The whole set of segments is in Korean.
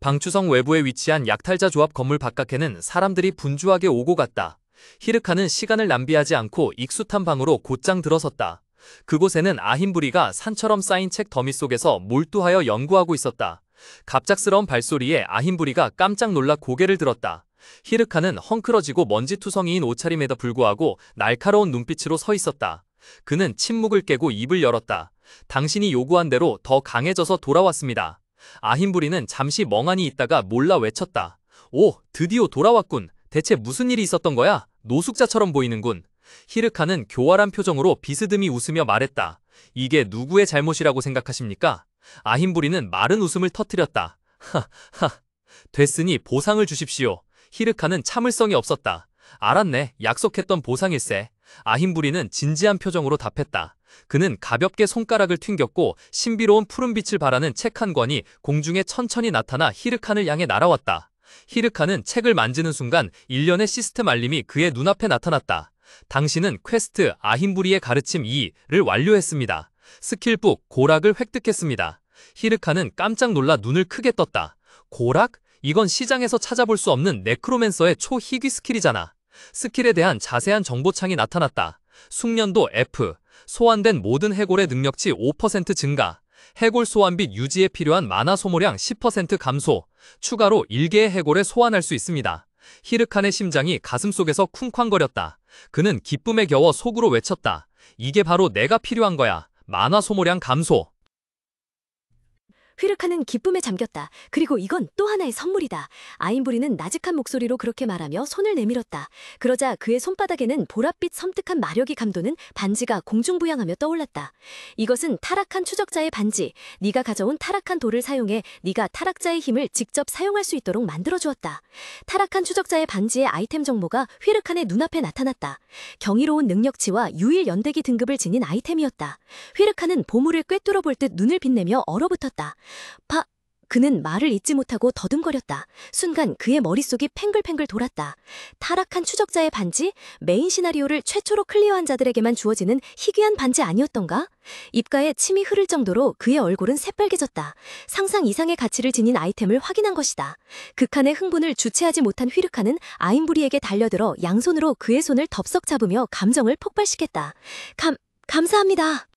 방추성 외부에 위치한 약탈자 조합 건물 바깥에는 사람들이 분주하게 오고 갔다. 히르카는 시간을 낭비하지 않고 익숙한 방으로 곧장 들어섰다. 그곳에는 아힌부리가 산처럼 쌓인 책 더미 속에서 몰두하여 연구하고 있었다. 갑작스러운 발소리에 아힌부리가 깜짝 놀라 고개를 들었다. 히르카는 헝클어지고 먼지투성이인 옷차림에도 불구하고 날카로운 눈빛으로 서 있었다. 그는 침묵을 깨고 입을 열었다. 당신이 요구한 대로 더 강해져서 돌아왔습니다. 아힌부리는 잠시 멍하니 있다가 몰라 외쳤다. 오, 드디어 돌아왔군. 대체 무슨 일이 있었던 거야? 노숙자처럼 보이는군. 히르카는 교활한 표정으로 비스듬히 웃으며 말했다. 이게 누구의 잘못이라고 생각하십니까? 아힌부리는 마른 웃음을 터뜨렸다. 하하, 됐으니 보상을 주십시오. 히르카는 참을성이 없었다. 알았네, 약속했던 보상일세. 아힌부리는 진지한 표정으로 답했다. 그는 가볍게 손가락을 튕겼고 신비로운 푸른빛을 발하는 책 한 권이 공중에 천천히 나타나 히르칸을 향해 날아왔다. 히르칸은 책을 만지는 순간 일련의 시스템 알림이 그의 눈앞에 나타났다. 당신은 퀘스트 아힌부리의 가르침 2를 완료했습니다. 스킬북 고락을 획득했습니다. 히르칸은 깜짝 놀라 눈을 크게 떴다. 고락? 이건 시장에서 찾아볼 수 없는 네크로맨서의 초희귀 스킬이잖아. 스킬에 대한 자세한 정보창이 나타났다. 숙련도 F, 소환된 모든 해골의 능력치 5% 증가, 해골 소환 및 유지에 필요한 마나 소모량 10% 감소, 추가로 1개의 해골에 소환할 수 있습니다. 히르칸의 심장이 가슴속에서 쿵쾅거렸다. 그는 기쁨에 겨워 속으로 외쳤다. 이게 바로 내가 필요한 거야. 마나 소모량 감소. 휘르카는 기쁨에 잠겼다. 그리고 이건 또 하나의 선물이다. 아힌부리는 나직한 목소리로 그렇게 말하며 손을 내밀었다. 그러자 그의 손바닥에는 보랏빛 섬뜩한 마력이 감도는 반지가 공중부양하며 떠올랐다. 이것은 타락한 추적자의 반지. 네가 가져온 타락한 돌을 사용해 네가 타락자의 힘을 직접 사용할 수 있도록 만들어주었다. 타락한 추적자의 반지의 아이템 정보가 휘르칸의 눈앞에 나타났다. 경이로운 능력치와 유일 연대기 등급을 지닌 아이템이었다. 휘르칸은 보물을 꿰뚫어 볼 듯 눈을 빛내며 얼어붙었다. 그는 말을 잇지 못하고 더듬거렸다. 순간 그의 머릿속이 팽글팽글 돌았다. 타락한 추적자의 반지? 메인 시나리오를 최초로 클리어한 자들에게만 주어지는 희귀한 반지 아니었던가? 입가에 침이 흐를 정도로 그의 얼굴은 새빨개졌다. 상상 이상의 가치를 지닌 아이템을 확인한 것이다. 극한의 흥분을 주체하지 못한 휘르카는 아힌부리에게 달려들어 양손으로 그의 손을 덥석 잡으며 감정을 폭발시켰다. 감사합니다.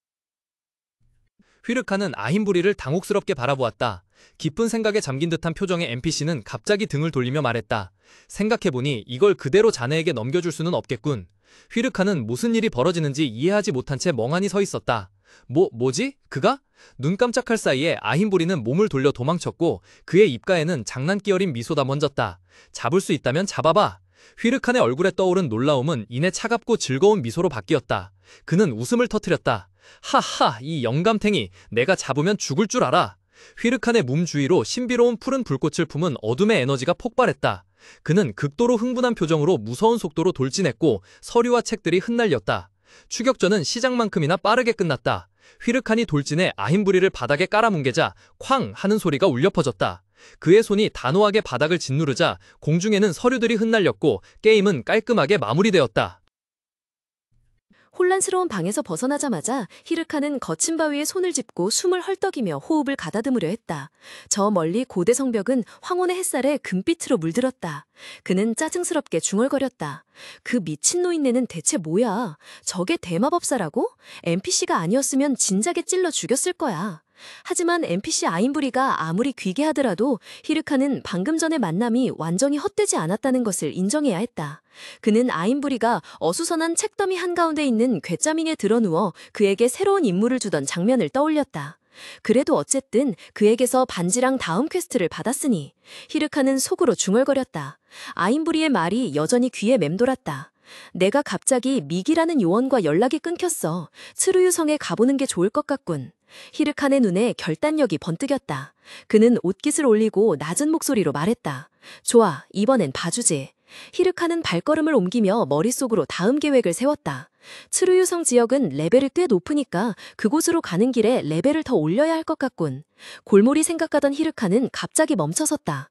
휘르카는 아힌부리를 당혹스럽게 바라보았다. 깊은 생각에 잠긴 듯한 표정의 NPC는 갑자기 등을 돌리며 말했다. 생각해보니 이걸 그대로 자네에게 넘겨줄 수는 없겠군. 휘르카는 무슨 일이 벌어지는지 이해하지 못한 채 멍하니 서 있었다. 뭐지? 그가? 눈 깜짝할 사이에 아힌부리는 몸을 돌려 도망쳤고 그의 입가에는 장난기 어린 미소가 번졌다. 잡을 수 있다면 잡아봐. 휘르칸의 얼굴에 떠오른 놀라움은 이내 차갑고 즐거운 미소로 바뀌었다. 그는 웃음을 터뜨렸다. 하하, 이 영감탱이, 내가 잡으면 죽을 줄 알아. 휘르칸의 몸 주위로 신비로운 푸른 불꽃을 품은 어둠의 에너지가 폭발했다. 그는 극도로 흥분한 표정으로 무서운 속도로 돌진했고 서류와 책들이 흩날렸다. 추격전은 시작만큼이나 빠르게 끝났다. 휘르칸이 돌진해 아힌부리를 바닥에 깔아뭉개자 쾅 하는 소리가 울려 퍼졌다. 그의 손이 단호하게 바닥을 짓누르자 공중에는 서류들이 흩날렸고 게임은 깔끔하게 마무리되었다. 혼란스러운 방에서 벗어나자마자 히르카는 거친 바위에 손을 짚고 숨을 헐떡이며 호흡을 가다듬으려 했다. 저 멀리 고대 성벽은 황혼의 햇살에 금빛으로 물들었다. 그는 짜증스럽게 중얼거렸다. 그 미친 노인네는 대체 뭐야? 저게 대마법사라고? NPC가 아니었으면 진작에 찔러 죽였을 거야. 하지만 NPC 아힌부리가 아무리 귀게 하더라도 히르카는 방금 전의 만남이 완전히 헛되지 않았다는 것을 인정해야 했다. 그는 아힌부리가 어수선한 책더미 한가운데 있는 괴짜밍에 드러누워 그에게 새로운 임무를 주던 장면을 떠올렸다. 그래도 어쨌든 그에게서 반지랑 다음 퀘스트를 받았으니 히르카는 속으로 중얼거렸다. 아힌부리의 말이 여전히 귀에 맴돌았다. 내가 갑자기 미기라는 요원과 연락이 끊겼어. 츠루유 성에 가보는 게 좋을 것 같군. 히르칸의 눈에 결단력이 번뜩였다. 그는 옷깃을 올리고 낮은 목소리로 말했다. 좋아, 이번엔 봐주지. 히르칸은 발걸음을 옮기며 머릿속으로 다음 계획을 세웠다. 츠루유성 지역은 레벨이 꽤 높으니까 그곳으로 가는 길에 레벨을 더 올려야 할 것 같군. 골몰이 생각하던 히르칸은 갑자기 멈춰섰다.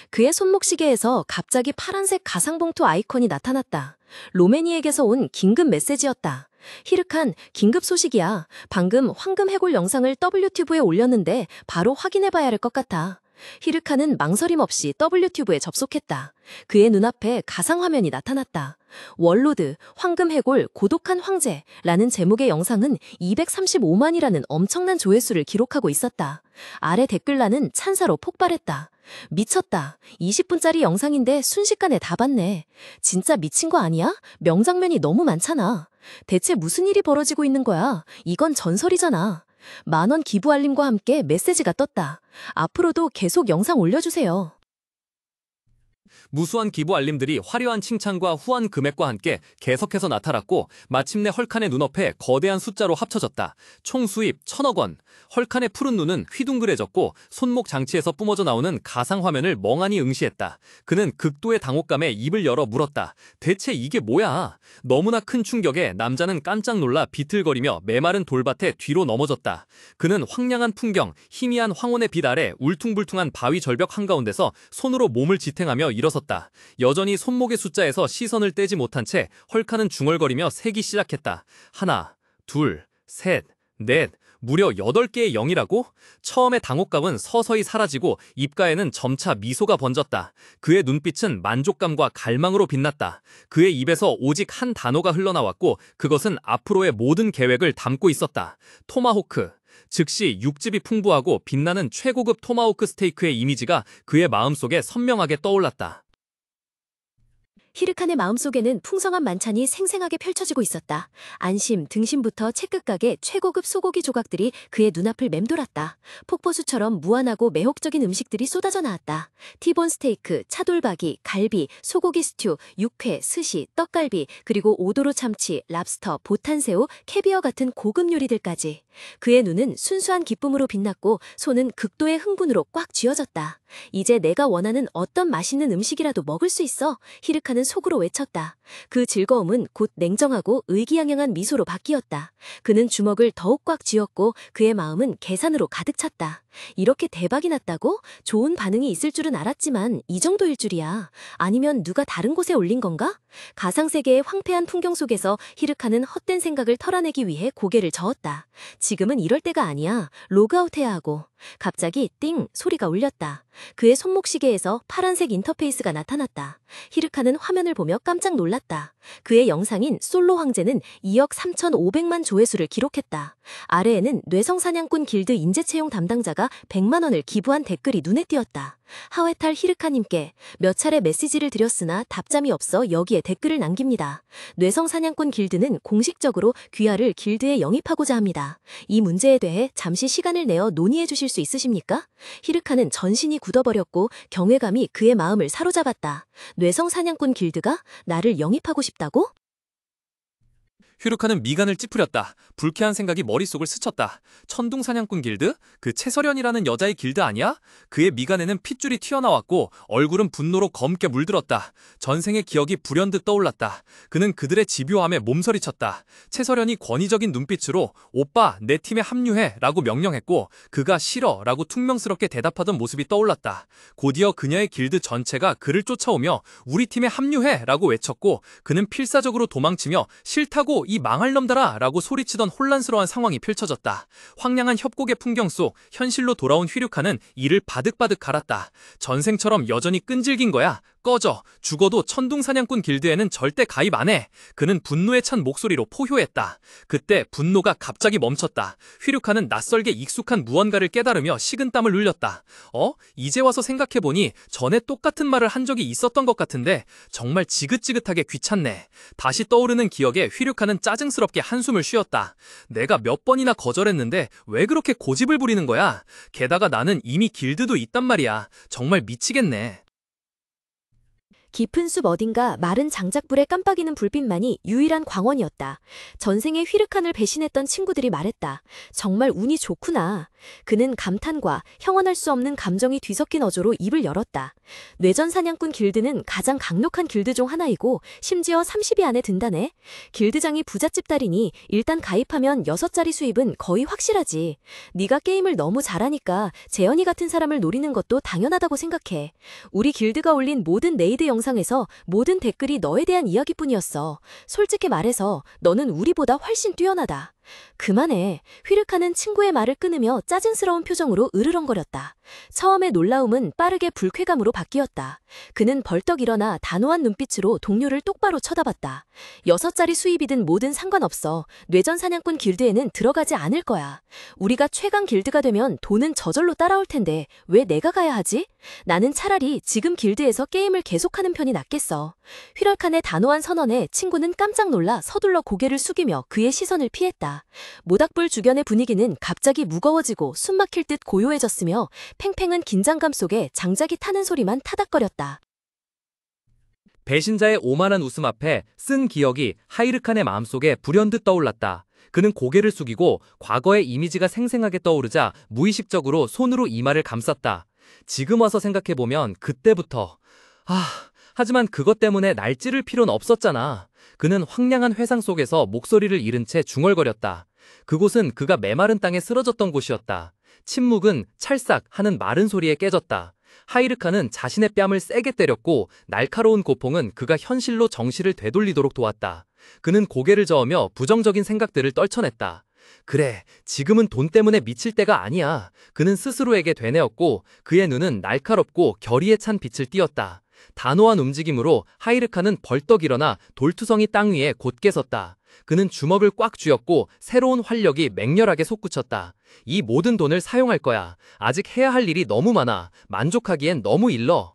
그의 손목시계에서 갑자기 파란색 가상봉투 아이콘이 나타났다. 로메니에게서 온 긴급 메시지였다. 히르칸, 긴급 소식이야. 방금 황금 해골 영상을 WTV에 올렸는데 바로 확인해봐야 할 것 같아. 히르카는 망설임 없이 W튜브에 접속했다. 그의 눈앞에 가상화면이 나타났다. 월로드, 황금해골, 고독한 황제라는 제목의 영상은 235만이라는 엄청난 조회수를 기록하고 있었다. 아래 댓글란은 찬사로 폭발했다. 미쳤다. 20분짜리 영상인데 순식간에 다 봤네. 진짜 미친 거 아니야? 명장면이 너무 많잖아. 대체 무슨 일이 벌어지고 있는 거야? 이건 전설이잖아. 10,000원 기부 알림과 함께 메시지가 떴다. 앞으로도 계속 영상 올려주세요. 무수한 기부 알림들이 화려한 칭찬과 후한 금액과 함께 계속해서 나타났고 마침내 헐칸의 눈앞에 거대한 숫자로 합쳐졌다. 총 수입 1,000억 원. 헐칸의 푸른 눈은 휘둥그레졌고 손목 장치에서 뿜어져 나오는 가상 화면을 멍하니 응시했다. 그는 극도의 당혹감에 입을 열어 물었다. 대체 이게 뭐야? 너무나 큰 충격에 남자는 깜짝 놀라 비틀거리며 메마른 돌밭에 뒤로 넘어졌다. 그는 황량한 풍경, 희미한 황혼의 빛 아래 울퉁불퉁한 바위 절벽 한가운데서 손으로 몸을 지탱하며 일어섰다. 여전히 손목의 숫자에서 시선을 떼지 못한 채 헐칸은 중얼거리며 세기 시작했다. 하나, 둘, 셋, 넷, 무려 8개의 0이라고? 처음의 당혹감은 서서히 사라지고 입가에는 점차 미소가 번졌다. 그의 눈빛은 만족감과 갈망으로 빛났다. 그의 입에서 오직 한 단어가 흘러나왔고 그것은 앞으로의 모든 계획을 담고 있었다. 토마호크. 즉시 육즙이 풍부하고 빛나는 최고급 토마호크 스테이크의 이미지가 그의 마음속에 선명하게 떠올랐다. 히르칸의 마음속에는 풍성한 만찬이 생생하게 펼쳐지고 있었다. 안심, 등심부터 채끝각의 최고급 소고기 조각들이 그의 눈앞을 맴돌았다. 폭포수처럼 무한하고 매혹적인 음식들이 쏟아져 나왔다. 티본 스테이크, 차돌박이, 갈비, 소고기 스튜, 육회, 스시, 떡갈비, 그리고 오도로 참치, 랍스터, 보탄새우, 캐비어 같은 고급 요리들까지. 그의 눈은 순수한 기쁨으로 빛났고 손은 극도의 흥분으로 꽉 쥐어졌다. 이제 내가 원하는 어떤 맛있는 음식이라도 먹을 수 있어. 히르카는 속으로 외쳤다. 그 즐거움은 곧 냉정하고 의기양양한 미소로 바뀌었다. 그는 주먹을 더욱 꽉 쥐었고 그의 마음은 계산으로 가득 찼다. 이렇게 대박이 났다고? 좋은 반응이 있을 줄은 알았지만 이 정도일 줄이야. 아니면 누가 다른 곳에 올린 건가? 가상세계의 황폐한 풍경 속에서 히르카는 헛된 생각을 털어내기 위해 고개를 저었다. 지금은 이럴 때가 아니야. 로그아웃해야 하고. 갑자기 띵 소리가 울렸다. 그의 손목시계에서 파란색 인터페이스가 나타났다. 히르카는 화면을 보며 깜짝 놀랐다. 그의 영상인 솔로 황제는 2억 3,500만 조회수를 기록했다. 아래에는 뇌성사냥꾼 길드 인재채용 담당자가 100만 원을 기부한 댓글이 눈에 띄었다. 하웨탈 히르카님께 몇 차례 메시지를 드렸으나 답장이 없어 여기에 댓글을 남깁니다. 뇌성사냥꾼 길드는 공식적으로 귀하를 길드에 영입하고자 합니다. 이 문제에 대해 잠시 시간을 내어 논의해 주실 수 있으십니까? 히르카는 전신이 굳어버렸고 경외감이 그의 마음을 사로잡았다. 뇌성사냥꾼 길드가 나를 영입하고 싶다고? 휴르카는 미간을 찌푸렸다. 불쾌한 생각이 머릿속을 스쳤다. 천둥사냥꾼 길드? 그 채설연이라는 여자의 길드 아니야? 그의 미간에는 핏줄이 튀어나왔고 얼굴은 분노로 검게 물들었다. 전생의 기억이 불현듯 떠올랐다. 그는 그들의 집요함에 몸서리쳤다. 채설연이 권위적인 눈빛으로 오빠 내 팀에 합류해 라고 명령했고 그가 싫어 라고 퉁명스럽게 대답하던 모습이 떠올랐다. 곧이어 그녀의 길드 전체가 그를 쫓아오며 우리 팀에 합류해 라고 외쳤고 그는 필사적으로 도망치며 싫다고 이 망할 놈들아 라고 소리치던 혼란스러운 상황이 펼쳐졌다. 황량한 협곡의 풍경 속 현실로 돌아온 휘류카는 이를 바득바득 갈았다. 전생처럼 여전히 끈질긴 거야. 꺼져. 죽어도 천둥사냥꾼 길드에는 절대 가입 안 해. 그는 분노에 찬 목소리로 포효했다. 그때 분노가 갑자기 멈췄다. 휘류카는 낯설게 익숙한 무언가를 깨달으며 식은땀을 흘렸다. 이제 와서 생각해보니 전에 똑같은 말을 한 적이 있었던 것 같은데 정말 지긋지긋하게 귀찮네. 다시 떠오르는 기억에 휘류카는 짜증스럽게 한숨을 쉬었다. 내가 몇 번이나 거절했는데 왜 그렇게 고집을 부리는 거야? 게다가 나는 이미 길드도 있단 말이야. 정말 미치겠네. 깊은 숲 어딘가 마른 장작불에 깜빡이는 불빛만이 유일한 광원이었다. 전생에 휘르칸을 배신했던 친구들이 말했다. 정말 운이 좋구나. 그는 감탄과 형언할 수 없는 감정이 뒤섞인 어조로 입을 열었다. 뇌전사냥꾼 길드는 가장 강력한 길드 중 하나이고 심지어 30위 안에 든다네. 길드장이 부잣집 딸이니 일단 가입하면 6자리 수입은 거의 확실하지. 네가 게임을 너무 잘하니까 재현이 같은 사람을 노리는 것도 당연하다고 생각해. 우리 길드가 올린 모든 레이드 영상에서 모든 댓글이 너에 대한 이야기뿐이었어. 솔직히 말해서 너는 우리보다 훨씬 뛰어나다. 그만해. 휘르카는 친구의 말을 끊으며 짜증스러운 표정으로 으르렁거렸다. 처음의 놀라움은 빠르게 불쾌감으로 바뀌었다. 그는 벌떡 일어나 단호한 눈빛으로 동료를 똑바로 쳐다봤다. 6자리 수입이든 뭐든 상관없어. 뇌전 사냥꾼 길드에는 들어가지 않을 거야. 우리가 최강 길드가 되면 돈은 저절로 따라올 텐데 왜 내가 가야 하지? 나는 차라리 지금 길드에서 게임을 계속하는 편이 낫겠어. 휘럴칸의 단호한 선언에 친구는 깜짝 놀라 서둘러 고개를 숙이며 그의 시선을 피했다. 모닥불 주변의 분위기는 갑자기 무거워지고 숨막힐 듯 고요해졌으며 팽팽한 긴장감 속에 장작이 타는 소리만 타닥거렸다. 배신자의 오만한 웃음 앞에 쓴 기억이 하이르칸의 마음속에 불현듯 떠올랐다. 그는 고개를 숙이고 과거의 이미지가 생생하게 떠오르자 무의식적으로 손으로 이마를 감쌌다. 지금 와서 생각해보면 그때부터 하지만 그것 때문에 날 찌를 필요는 없었잖아. 그는 황량한 회상 속에서 목소리를 잃은 채 중얼거렸다. 그곳은 그가 메마른 땅에 쓰러졌던 곳이었다. 침묵은 찰싹 하는 마른 소리에 깨졌다. 하이르카는 자신의 뺨을 세게 때렸고 날카로운 고통은 그가 현실로 정신을 되돌리도록 도왔다. 그는 고개를 저으며 부정적인 생각들을 떨쳐냈다. 그래, 지금은 돈 때문에 미칠 때가 아니야. 그는 스스로에게 되뇌었고 그의 눈은 날카롭고 결의에 찬 빛을 띠었다. 단호한 움직임으로 하이르카는 벌떡 일어나 돌투성이 땅 위에 곧게 섰다. 그는 주먹을 꽉 쥐었고 새로운 활력이 맹렬하게 솟구쳤다. 이 모든 돈을 사용할 거야. 아직 해야 할 일이 너무 많아. 만족하기엔 너무 일러.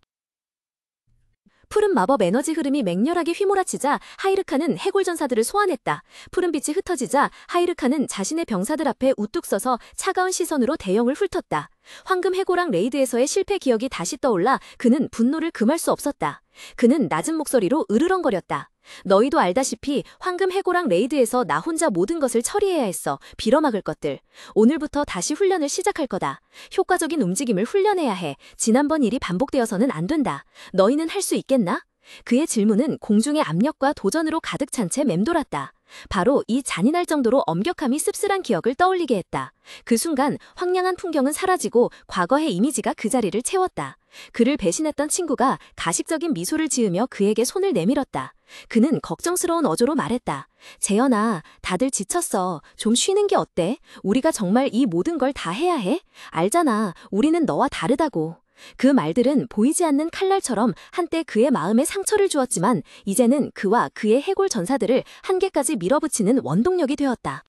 푸른 마법 에너지 흐름이 맹렬하게 휘몰아치자 하이르카는 해골 전사들을 소환했다. 푸른 빛이 흩어지자 하이르카는 자신의 병사들 앞에 우뚝 서서 차가운 시선으로 대형을 훑었다. 황금 해골왕 레이드에서의 실패 기억이 다시 떠올라 그는 분노를 금할 수 없었다. 그는 낮은 목소리로 으르렁거렸다. 너희도 알다시피 황금 해골왕 레이드에서 나 혼자 모든 것을 처리해야 했어. 빌어막을 것들. 오늘부터 다시 훈련을 시작할 거다. 효과적인 움직임을 훈련해야 해. 지난번 일이 반복되어서는 안 된다. 너희는 할 수 있겠나? 그의 질문은 공중의 압력과 도전으로 가득 찬 채 맴돌았다. 바로 이 잔인할 정도로 엄격함이 씁쓸한 기억을 떠올리게 했다. 그 순간 황량한 풍경은 사라지고 과거의 이미지가 그 자리를 채웠다. 그를 배신했던 친구가 가식적인 미소를 지으며 그에게 손을 내밀었다. 그는 걱정스러운 어조로 말했다. 재현아, 다들 지쳤어. 좀 쉬는 게 어때? 우리가 정말 이 모든 걸 다 해야 해? 알잖아, 우리는 너와 다르다고. 그 말들은 보이지 않는 칼날처럼 한때 그의 마음에 상처를 주었지만 이제는 그와 그의 해골 전사들을 한계까지 밀어붙이는 원동력이 되었다.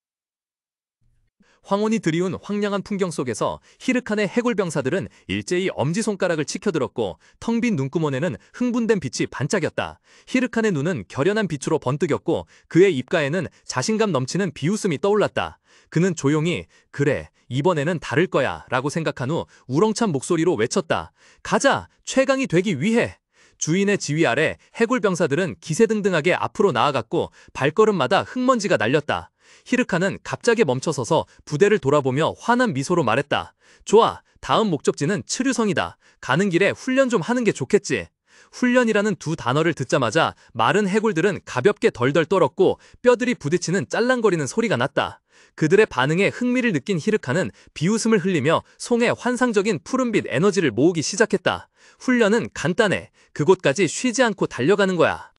황혼이 드리운 황량한 풍경 속에서 히르칸의 해골병사들은 일제히 엄지손가락을 치켜들었고 텅 빈 눈구멍에는 흥분된 빛이 반짝였다. 히르칸의 눈은 결연한 빛으로 번뜩였고 그의 입가에는 자신감 넘치는 비웃음이 떠올랐다. 그는 조용히 그래, 이번에는 다를 거야 라고 생각한 후 우렁찬 목소리로 외쳤다. 가자! 최강이 되기 위해! 주인의 지휘 아래 해골병사들은 기세등등하게 앞으로 나아갔고 발걸음마다 흙먼지가 날렸다. 히르카는 갑자기 멈춰서서 부대를 돌아보며 환한 미소로 말했다. 좋아, 다음 목적지는 츠류성이다. 가는 길에 훈련 좀 하는 게 좋겠지. 훈련이라는 두 단어를 듣자마자 마른 해골들은 가볍게 덜덜 떨었고 뼈들이 부딪히는 짤랑거리는 소리가 났다. 그들의 반응에 흥미를 느낀 히르카는 비웃음을 흘리며 송에 환상적인 푸른빛 에너지를 모으기 시작했다. 훈련은 간단해. 그곳까지 쉬지 않고 달려가는 거야.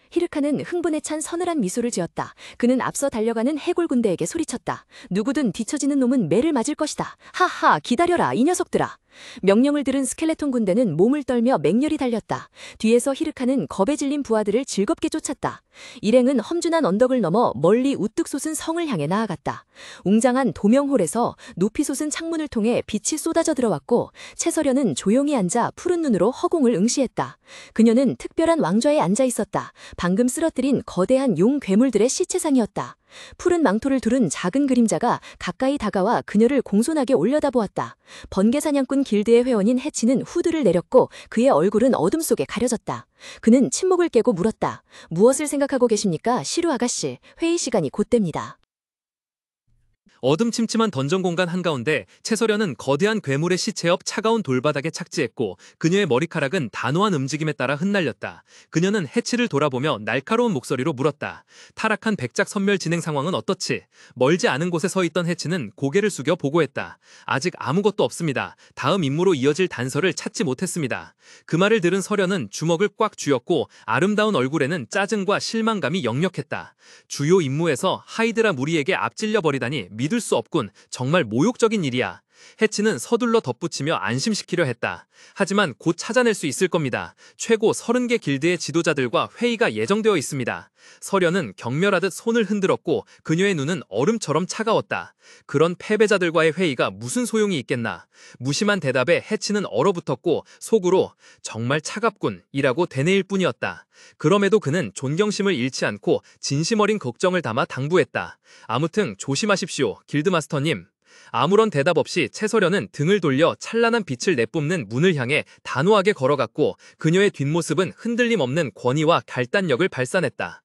히르카는 흥분에 찬 서늘한 미소를 지었다. 그는 앞서 달려가는 해골 군대에게 소리쳤다. 누구든 뒤처지는 놈은 매를 맞을 것이다. 하하, 기다려라, 이 녀석들아. 명령을 들은 스켈레톤 군대는 몸을 떨며 맹렬히 달렸다. 뒤에서 히르카는 겁에 질린 부하들을 즐겁게 쫓았다. 일행은 험준한 언덕을 넘어 멀리 우뚝 솟은 성을 향해 나아갔다. 웅장한 도명홀에서 높이 솟은 창문을 통해 빛이 쏟아져 들어왔고 채서련은 조용히 앉아 푸른 눈으로 허공을 응시했다. 그녀는 특별한 왕좌에 앉아 있었다. 방금 쓰러뜨린 거대한 용 괴물들의 시체상이었다. 푸른 망토를 두른 작은 그림자가 가까이 다가와 그녀를 공손하게 올려다보았다. 번개사냥꾼 길드의 회원인 해치는 후드를 내렸고 그의 얼굴은 어둠 속에 가려졌다. 그는 침묵을 깨고 물었다. 무엇을 생각하고 계십니까, 시루 아가씨? 회의 시간이 곧 됩니다. 어둠침침한 던전 공간 한가운데 채서련은 거대한 괴물의 시체 옆 차가운 돌바닥에 착지했고 그녀의 머리카락은 단호한 움직임에 따라 흩날렸다. 그녀는 해치를 돌아보며 날카로운 목소리로 물었다. 타락한 백작 선멸 진행 상황은 어떻지? 멀지 않은 곳에 서 있던 해치는 고개를 숙여 보고했다. 아직 아무것도 없습니다. 다음 임무로 이어질 단서를 찾지 못했습니다. 그 말을 들은 서련은 주먹을 꽉 쥐었고 아름다운 얼굴에는 짜증과 실망감이 역력했다. 주요 임무에서 하이드라 무리에게 앞질려 버리다니 믿을 수 없군. 정말 모욕적인 일이야. 해치는 서둘러 덧붙이며 안심시키려 했다. 하지만 곧 찾아낼 수 있을 겁니다. 최고 30개 길드의 지도자들과 회의가 예정되어 있습니다. 서련은 경멸하듯 손을 흔들었고 그녀의 눈은 얼음처럼 차가웠다. 그런 패배자들과의 회의가 무슨 소용이 있겠나. 무심한 대답에 해치는 얼어붙었고 속으로 정말 차갑군 이라고 되뇌일 뿐이었다. 그럼에도 그는 존경심을 잃지 않고 진심 어린 걱정을 담아 당부했다. 아무튼 조심하십시오, 길드마스터님. 아무런 대답 없이 채서련은 등을 돌려 찬란한 빛을 내뿜는 문을 향해 단호하게 걸어갔고 그녀의 뒷모습은 흔들림 없는 권위와 결단력을 발산했다.